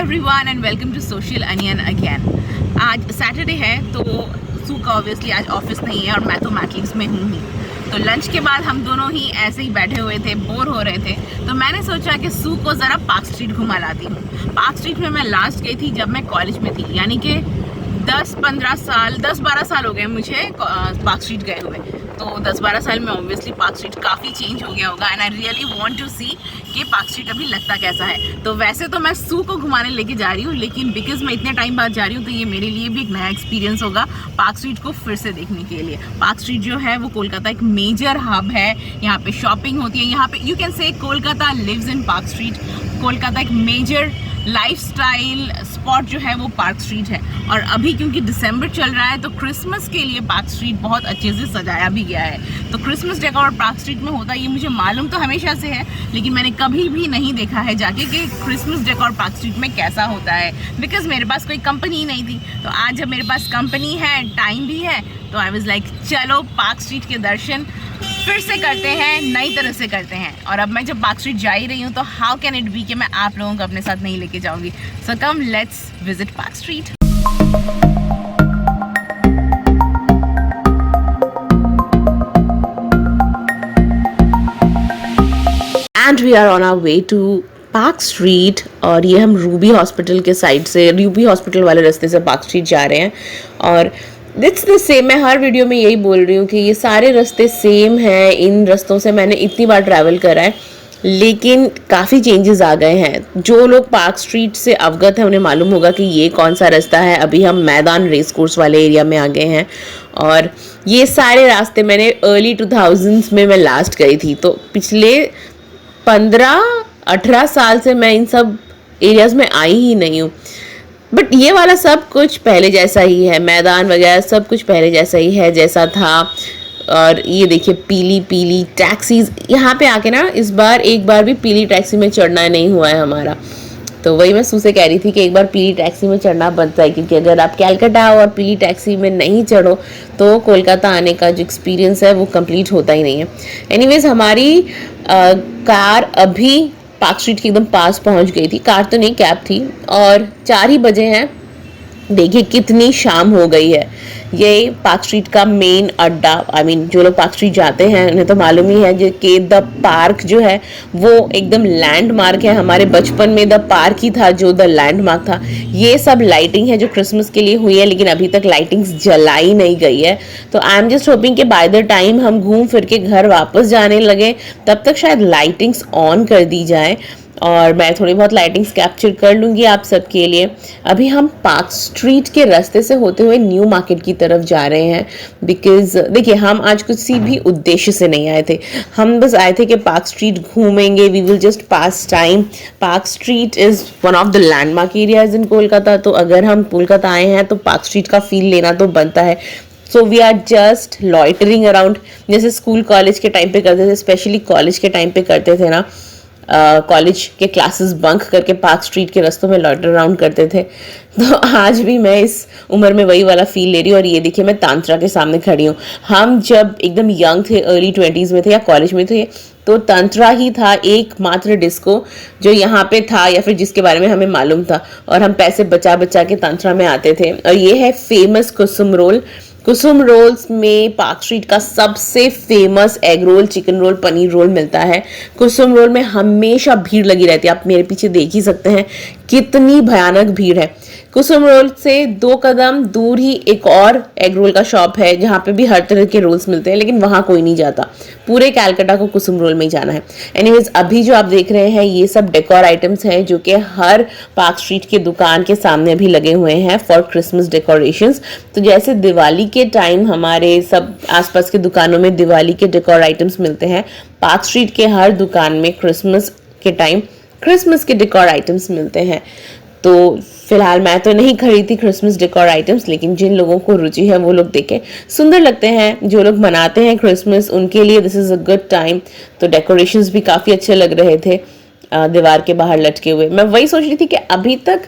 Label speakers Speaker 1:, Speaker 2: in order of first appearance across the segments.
Speaker 1: Everyone and welcome to Social Onion again. आज Saturday है तो सू का ऑब्वियसली आज ऑफिस नहीं है और मैं तो मैटलिंग्स में हूँ ही। तो लंच के बाद हम दोनों ही ऐसे ही बैठे हुए थे, बोर हो रहे थे, तो मैंने सोचा कि सू को ज़रा पार्क स्ट्रीट घुमा लाती हूँ। पार्क स्ट्रीट में मैं लास्ट गई थी जब मैं कॉलेज में थी, यानी कि 10-12 साल हो गए मुझे पार्क स्ट्रीट गए हुए। तो 10-12 साल में ऑब्वियसली पार्क स्ट्रीट काफ़ी चेंज हो गया होगा and I really want to see कि पार्क स्ट्रीट अभी लगता कैसा है। तो वैसे तो मैं सू को घुमाने लेके जा रही हूँ, लेकिन बिकॉज मैं इतने टाइम बाद जा रही हूँ तो ये मेरे लिए भी एक नया एक्सपीरियंस होगा पार्क स्ट्रीट को फिर से देखने के लिए। पार्क स्ट्रीट जो है वो कोलकाता एक मेजर हब है, यहाँ पे शॉपिंग होती है, यहाँ पे you can say Kolkata lives in Park Street. Kolkata एक मेजर लाइफस्टाइल स्पॉट जो है वो पार्क स्ट्रीट है। और अभी क्योंकि दिसंबर चल रहा है तो क्रिसमस के लिए पार्क स्ट्रीट बहुत अच्छे से सजाया भी गया है। तो क्रिसमस डेकोर पार्क स्ट्रीट में होता है, ये मुझे मालूम तो हमेशा से है, लेकिन मैंने कभी भी नहीं देखा है जाके कि क्रिसमस डेकोर पार्क स्ट्रीट में कैसा होता है, बिकॉज मेरे पास कोई कंपनी नहीं थी। तो आज जब मेरे पास कंपनी है, टाइम भी है, तो आई वाज लाइक चलो पार्क स्ट्रीट के दर्शन फिर से करते हैं, नई तरह से करते हैं। और अब मैं जब पार्क स्ट्रीट जा ही रही हूँ तो हाउ कैन इट बी कि मैं आप लोगों को अपने साथ नहीं लेके जाऊंगी। So come let's visit Park Street.
Speaker 2: And we are on our way to Park Street. और ये हम रूबी हॉस्पिटल के साइड से, रूबी हॉस्पिटल वाले रास्ते से पार्क स्ट्रीट जा रहे हैं। और इट्स द सेम, मैं हर वीडियो में यही बोल रही हूँ कि ये सारे रास्ते सेम हैं। इन रास्तों से मैंने इतनी बार ट्रैवल करा है, लेकिन काफ़ी चेंजेस आ गए हैं। जो लोग पार्क स्ट्रीट से अवगत हैं उन्हें मालूम होगा कि ये कौन सा रास्ता है। अभी हम मैदान रेस कोर्स वाले एरिया में आ गए हैं और ये सारे रास्ते मैंने अर्ली 2000s में मैं लास्ट गई थी। तो पिछले 15-18 साल से मैं इन सब एरियाज़ में आई ही नहीं हूँ। बट ये वाला सब कुछ पहले जैसा ही है, मैदान वगैरह सब कुछ पहले जैसा ही है जैसा था। और ये देखिए पीली पीली टैक्सीज, यहाँ पे आके ना इस बार एक बार भी पीली टैक्सी में चढ़ना नहीं हुआ है हमारा। तो वही मैं सू से कह रही थी कि एक बार पीली टैक्सी में चढ़ना बनता है, क्योंकि अगर आप कैलकाटा और पीली टैक्सी में नहीं चढ़ो तो कोलकाता आने का जो एक्सपीरियंस है वो कंप्लीट होता ही नहीं है। एनीवेज हमारी कार अभी पार्क स्ट्रीट के एकदम पास पहुंच गई थी। कार तो नहीं, कैब थी। और 4 ही बजे हैं, देखिए कितनी शाम हो गई है। ये पार्क स्ट्रीट का मेन अड्डा, आई मीन जो लोग पार्क स्ट्रीट जाते हैं उन्हें तो मालूम ही है जो कि द पार्क जो है वो एकदम लैंडमार्क है। हमारे बचपन में द पार्क ही था जो द लैंडमार्क था। ये सब लाइटिंग है जो क्रिसमस के लिए हुई है, लेकिन अभी तक लाइटिंग्स जलाई नहीं गई है। तो आई एम जस्ट होपिंग कि बाय द टाइम हम घूम फिर के घर वापस जाने लगे तब तक शायद लाइटिंग्स ऑन कर दी जाए और मैं थोड़ी बहुत लाइटिंग्स कैप्चर कर लूँगी आप सबके लिए। अभी हम पार्क स्ट्रीट के रास्ते से होते हुए न्यू मार्केट की तरफ जा रहे हैं, बिकॉज देखिए हम आज किसी भी उद्देश्य से नहीं आए थे। हम बस आए थे कि पार्क स्ट्रीट घूमेंगे, we will just pass time. Park Street is one of the landmark areas in Kolkata, तो अगर हम कोलकाता आए हैं तो पार्क स्ट्रीट का फील लेना तो बनता है। So we are just loitering around, जैसे स्कूल कॉलेज के टाइम पे करते थे, स्पेशली कॉलेज के टाइम पे करते थे ना। कॉलेज के क्लासेस बंक करके पार्क स्ट्रीट के रास्तों में लॉटर अराउंड करते थे। तो आज भी मैं इस उम्र में वही वाला फील ले रही हूँ। और ये देखिए मैं तांत्रा के सामने खड़ी हूँ। हम जब एकदम यंग थे, अर्ली 20s में थे या कॉलेज में थे, तो तंत्रा ही था एकमात्र डिस्को जो यहाँ पे था या फिर जिसके बारे में हमें मालूम था। और हम पैसे बचा बचा के तंत्रा में आते थे। और ये है famous Kusum roll. Kusum rolls में पार्क स्ट्रीट का सबसे famous egg roll, chicken roll, paneer roll मिलता है। कुसुम रोल में हमेशा भीड़ लगी रहती है, आप मेरे पीछे देख ही सकते हैं कितनी भयानक भीड़ है। कुसुम रोल से 2 कदम दूर ही एक और एग रोल का शॉप है जहाँ पे भी हर तरह के रोल्स मिलते हैं, लेकिन वहाँ कोई नहीं जाता। पूरे कैलकाटा को कुसुम रोल में ही जाना है। एनीवेज अभी जो आप देख रहे हैं ये सब डेकोर आइटम्स हैं जो कि हर पार्क स्ट्रीट के दुकान के सामने भी लगे हुए हैं फॉर क्रिसमस डेकोरेशंस। तो जैसे दिवाली के टाइम हमारे सब आसपास के दुकानों में दिवाली के डेकोर आइटम्स मिलते हैं, पार्क स्ट्रीट के हर दुकान में क्रिसमस के टाइम क्रिसमस के डेकोर आइटम्स मिलते हैं। तो फिलहाल मैं तो नहीं खरीदती क्रिसमस डेकोर आइटम्स, लेकिन जिन लोगों को रुचि है वो लोग देखें, सुंदर लगते हैं। जो लोग मनाते हैं क्रिसमस उनके लिए this is a good time. तो डेकोरेशंस भी काफ़ी अच्छे लग रहे थे दीवार के बाहर लटके हुए। मैं वही सोच रही थी कि अभी तक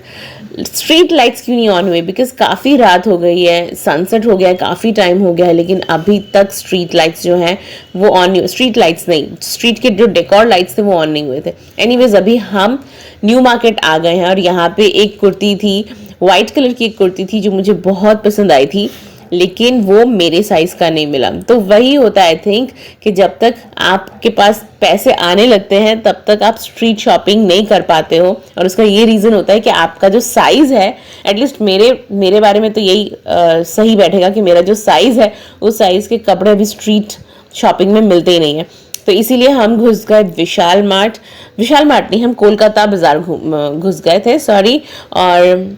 Speaker 2: स्ट्रीट लाइट्स क्यों नहीं ऑन हुए, बिकॉज काफ़ी रात हो गई है, सनसेट हो गया है, काफ़ी टाइम हो गया है, लेकिन अभी तक स्ट्रीट लाइट्स जो हैं वो ऑन नहीं, स्ट्रीट लाइट्स नहीं, स्ट्रीट के जो डेकोर लाइट्स थे वो ऑन नहीं हुए थे। एनीवेज अभी हम न्यू मार्केट आ गए हैं और यहाँ पे एक कुर्ती थी, वाइट कलर की एक कुर्ती थी जो मुझे बहुत पसंद आई थी, लेकिन वो मेरे साइज का नहीं मिला। तो वही होता है आई थिंक कि जब तक आपके पास पैसे आने लगते हैं तब तक आप स्ट्रीट शॉपिंग नहीं कर पाते हो, और उसका ये रीज़न होता है कि आपका जो साइज़ है, एटलीस्ट मेरे बारे में तो यही सही बैठेगा कि मेरा जो साइज़ है उस साइज़ के कपड़े अभी स्ट्रीट शॉपिंग में मिलते ही नहीं है। तो इसीलिए हम घुस गए विशाल मार्ट नहीं, हम कोलकाता बाज़ार घुस गए थे, सॉरी। और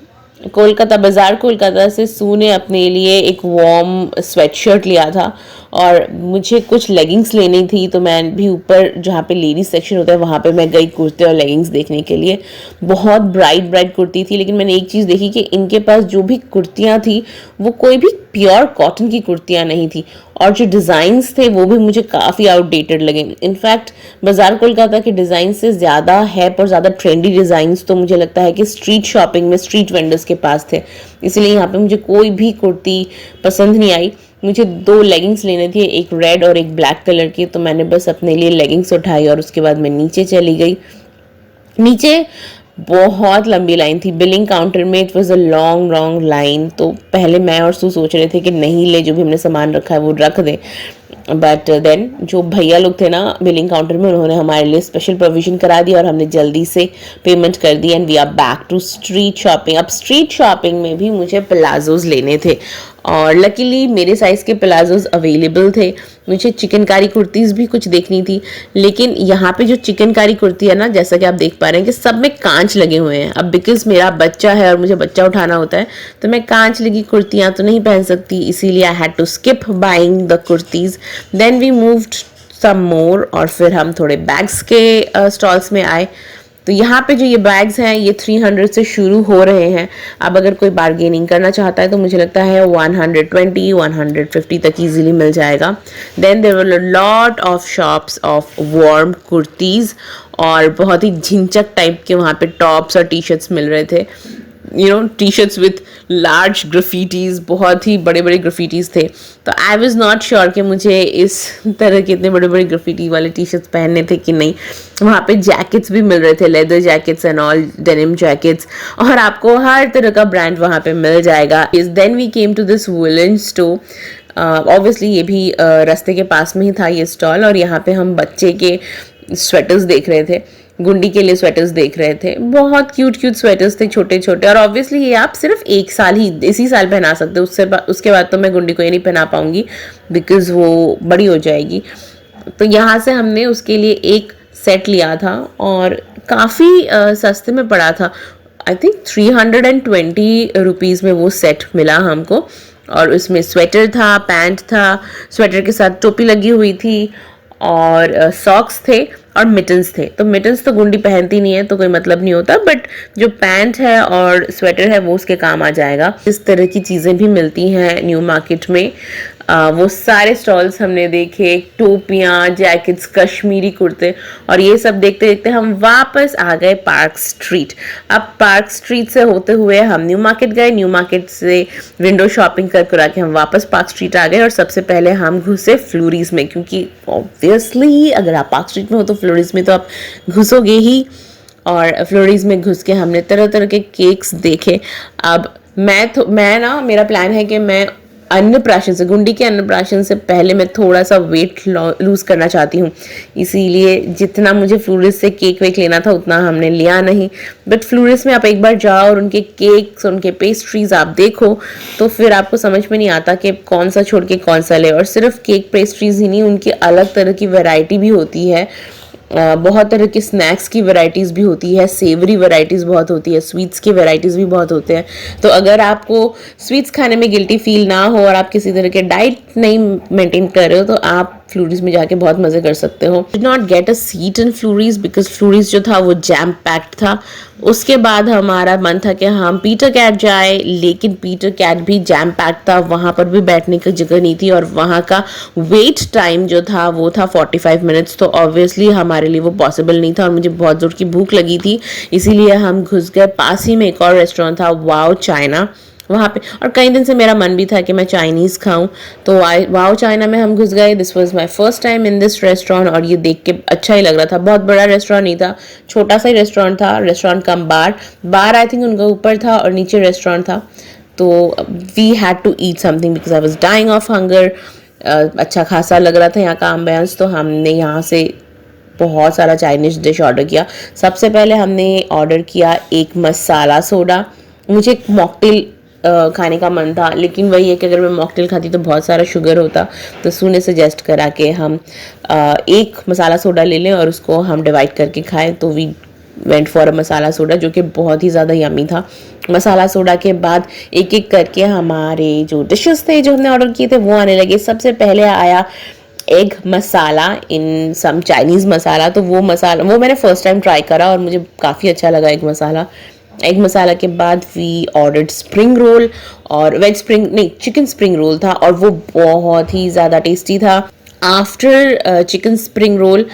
Speaker 2: कोलकाता बाज़ार, कोलकाता से सू ने अपने लिए एक वार्म स्वेटशर्ट लिया था और मुझे कुछ लेगिंग्स लेनी थी, तो मैं भी ऊपर जहाँ पे लेडीज सेक्शन होता है वहाँ पे मैं गई कुर्ते और लेगिंग्स देखने के लिए। बहुत ब्राइट कुर्ती थी, लेकिन मैंने एक चीज़ देखी कि इनके पास जो भी कुर्तियाँ थी वो कोई भी प्योर कॉटन की कुर्तियाँ नहीं थी, और जो डिज़ाइंस थे वो भी मुझे काफ़ी आउटडेटेड लगे। इनफैक्ट बाज़ार कोलकाता के डिज़ाइन से ज़्यादा है पर ज़्यादा ट्रेंडी डिज़ाइंस तो मुझे लगता है कि स्ट्रीट शॉपिंग में स्ट्रीट वेंडर्स के पास थे, इसलिए यहाँ पे मुझे कोई भी कुर्ती पसंद नहीं आई। मुझे 2 लेगिंग्स लेने थे, एक रेड और एक ब्लैक कलर की, तो मैंने बस अपने लिए लेगिंग्स उठाई और उसके बाद मैं नीचे चली गई। नीचे बहुत लंबी लाइन थी बिलिंग काउंटर में, it was a long line. तो पहले मैं और सू सोच रहे थे कि नहीं ले, जो भी हमने सामान रखा है वो रख दें, बट देन जो भैया लोग थे ना बिलिंग काउंटर में, उन्होंने हमारे लिए स्पेशल प्रोविजन करा दिया और हमने जल्दी से पेमेंट कर दी and we are back to street shopping. अब स्ट्रीट शॉपिंग में भी मुझे प्लाजोज लेने थे और लकीली मेरे साइज़ के प्लाजोज अवेलेबल थे। मुझे चिकनकारी कुर्तीज़ भी कुछ देखनी थी, लेकिन यहाँ पे जो चिकनकारी कुर्ती है ना, जैसा कि आप देख पा रहे हैं कि सब में कांच लगे हुए हैं। अब बिकॉज मेरा बच्चा है और मुझे बच्चा उठाना होता है, तो मैं कांच लगी कुर्तियाँ तो नहीं पहन सकती, इसीलिए I had to skip buying the kurtis. Then we moved some more और फिर हम थोड़े बैग्स के स्टॉल्स में आए। तो यहाँ पे जो ये बैग्स हैं ये 300 से शुरू हो रहे हैं। अब अगर कोई बार्गेनिंग करना चाहता है तो मुझे लगता है 120 150 तक इजीली मिल जाएगा। Then there were a lot of shops of warm kurtis और बहुत ही झिंचक टाइप के वहाँ पे टॉप्स और टी शर्ट्स मिल रहे थे, टी शर्ट्स विथ लार्ज ग्राफिटीज़, बहुत ही बड़े बड़े ग्राफिटीज़ थे। तो आई वॉज नॉट श्योर कि मुझे इस तरह के इतने बड़े बड़े ग्राफिटी वाले टी शर्ट्स पहनने थे कि नहीं। वहाँ पे जैकेट्स भी मिल रहे थे, leather jackets and all, denim jackets, और आपको हर तरह का ब्रांड वहाँ पे मिल जाएगा। Then we came to this woollen store. Obviously ये भी रास्ते के पास में ही था ये स्टॉल, और यहाँ पे हम बच्चे के स्वेटर्स देख रहे थे, गुंडी के लिए स्वेटर्स देख रहे थे। बहुत क्यूट स्वेटर्स थे, छोटे छोटे, और ऑब्वियसली ये आप सिर्फ एक साल ही, इसी साल पहना सकते हो, उसके बाद तो मैं गुंडी को ये नहीं पहना पाऊंगी बिकॉज वो बड़ी हो जाएगी। तो यहाँ से हमने उसके लिए एक सेट लिया था और काफ़ी सस्ते में पड़ा था। आई थिंक 320 रुपीज़ में वो सेट मिला हमको, और उसमें स्वेटर था, पैंट था, स्वेटर के साथ टोपी लगी हुई थी, और सॉक्स थे और मिटन्स थे। तो मिटन्स तो गुंडी पहनती नहीं है तो कोई मतलब नहीं होता, बट जो पैंट है और स्वेटर है वो उसके काम आ जाएगा। इस तरह की चीज़ें भी मिलती हैं न्यू मार्केट में। वो सारे स्टॉल्स हमने देखे, टोपियाँ, जैकेट्स, कश्मीरी कुर्ते, और ये सब देखते देखते हम वापस आ गए पार्क स्ट्रीट। अब पार्क स्ट्रीट से होते हुए हम न्यू मार्केट गए, न्यू मार्केट से विंडो शॉपिंग कर के हम वापस पार्क स्ट्रीट आ गए, और सबसे पहले हम घुसे फ्लोरीज में, क्योंकि ऑब्वियसली अगर आप पार्क स्ट्रीट में हो तो फ्लोरीज में तो आप घुसोगे ही। और फ्लोरीज में घुस के हमने तरह तरह के केक्स देखे। अब मेरा प्लान है कि मैं अन्नप्राशन से, गुंडी के अन्नप्राशन से पहले मैं थोड़ा सा वेट लूज करना चाहती हूँ, इसीलिए जितना मुझे फ्लोरिस से केक वेक लेना था उतना हमने लिया नहीं। बट फ्लोरिस में आप एक बार जाओ और उनके केक्स, उनके पेस्ट्रीज आप देखो तो फिर आपको समझ में नहीं आता कि कौन सा छोड़ के कौन सा ले। और सिर्फ केक पेस्ट्रीज ही नहीं, उनकी अलग तरह की वैरायटी भी होती है, बहुत तरह के स्नैक्स की वैरायटीज़ भी होती है, सेवरी वैरायटीज़ बहुत होती है, स्वीट्स की वैरायटीज़ भी बहुत होते हैं। तो अगर आपको स्वीट्स खाने में गिल्टी फील ना हो और आप किसी तरह के डाइट नहीं मेंटेन कर रहे हो तो आप फ्लूरीज में जाके बहुत मज़े कर सकते हो। Did not get a seat in Flurys because Flurys जो था वो जैम पैक्ड था। उसके बाद हमारा मन था कि हम पीटर कैट जाए, लेकिन पीटर कैट भी जैम पैक्ड था, वहाँ पर भी बैठने की जगह नहीं थी और वहाँ का वेट टाइम जो था वो था 45 मिनट्स। तो ऑब्वियसली हमारे लिए वो पॉसिबल नहीं था और मुझे बहुत ज़ोर की भूख लगी थी, इसीलिए हम घुस गए। पास ही में एक और रेस्टोरेंट था, वाओ चाइना, वहाँ पे। और कई दिन से मेरा मन भी था कि मैं चाइनीज़ खाऊं, तो वाओ चाइना में हम घुस गए। This was my first time in this restaurant और ये देख के अच्छा ही लग रहा था। बहुत बड़ा रेस्टोरेंट नहीं था, छोटा सा ही रेस्टोरेंट था, restaurant cum bar I think उनका ऊपर था और नीचे रेस्टोरेंट था। तो we had to eat something because I was dying of hunger. अच्छा खासा लग रहा था यहाँ का एम्बियंस, तो हमने यहाँ से बहुत सारा चाइनीज़ डिश ऑर्डर किया। सबसे पहले हमने ऑर्डर किया एक मसाला सोडा। मुझे एक मॉकटेल खाने का मन था, लेकिन वही है कि अगर मैं मॉकटेल खाती तो बहुत सारा शुगर होता, तो सू ने सजेस्ट करा कि हम एक मसाला सोडा ले लें और उसको हम डिवाइड करके खाएं। तो we went for a masala soda जो कि बहुत ही ज़्यादा यमी था। मसाला सोडा के बाद एक एक करके हमारे जो डिशेस थे जो हमने ऑर्डर किए थे वो आने लगे। सबसे पहले आया एग मसाला इन सम चाइनीज़ मसाला। तो वो मैंने फर्स्ट टाइम ट्राई करा और मुझे काफ़ी अच्छा लगा एग मसाला के बाद वी ऑर्डर्ड स्प्रिंग रोल और चिकन स्प्रिंग रोल था और वो बहुत ही ज़्यादा टेस्टी था। After chicken spring roll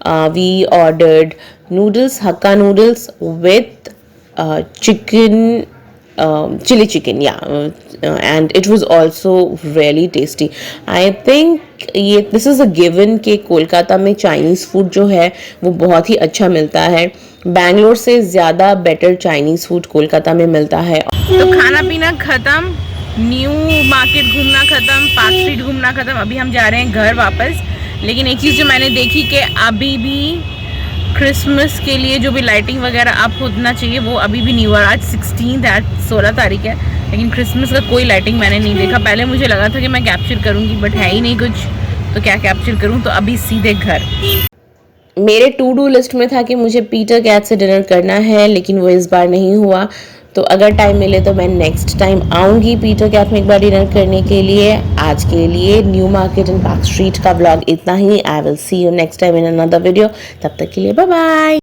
Speaker 2: we ordered noodles, Hakka noodles with chicken chili chicken, and it was also really tasty. I think this is a given कि कोलकाता में चाइनीज़ फूड जो है वो बहुत ही अच्छा मिलता है। बैंगलोर से ज़्यादा बेटर चाइनीज़ फूड कोलकाता में मिलता है।
Speaker 1: तो खाना पीना खत्म, न्यू मार्केट घूमना खत्म, पार्क स्ट्रीट घूमना खत्म। अभी हम जा रहे हैं घर वापस। लेकिन एक चीज़ जो मैंने देखी कि अभी भी क्रिसमस के लिए जो भी लाइटिंग वगैरह अप होना चाहिए वो अभी भी नहीं हुआ। आज 16 तारीख है, लेकिन क्रिसमस का कोई लाइटिंग मैंने नहीं देखा। पहले मुझे लगा था कि मैं कैप्चर करूँगी, बट है ही नहीं कुछ, तो क्या कैप्चर करूँ। तो अभी सीधे घर।
Speaker 2: मेरे टू डू लिस्ट में था कि मुझे पीटर कैट से डिनर करना है, लेकिन वो इस बार नहीं हुआ। तो अगर टाइम मिले तो मैं नेक्स्ट टाइम आऊँगी पीटर कैट में एक बार डिनर करने के लिए। आज के लिए New Market and Park Street का व्लॉग इतना ही। I will see you next time in another video. तब तक के लिए बाय बाय।